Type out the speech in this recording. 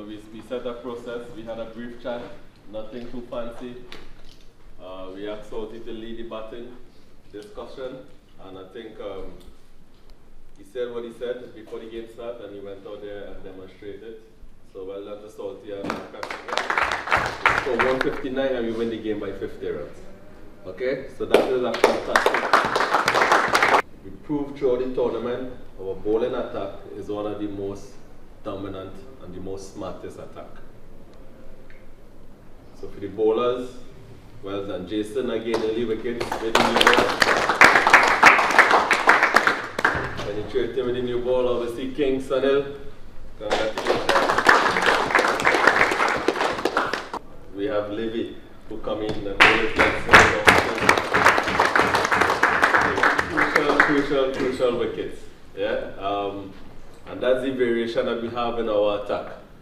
we set a process. We had a brief chat, nothing too fancy. We asked Salty to lead the batting discussion, and I think he said what he said before the game started, and he went out there and demonstrated. So well done to Salty and for 159, and we win the game by 50 runs. Okay, so that is a fantastic. We proved throughout the tournament our bowling attack is one of the most dominant and the most smartest attack. So for the bowlers, well done. Jason again, early wickets with the new ball. Penetrating with the new ball, obviously King Sunil. Congratulations. We have Livy who come in and crucial wickets. Yeah? And that's the variation that we have in our attack.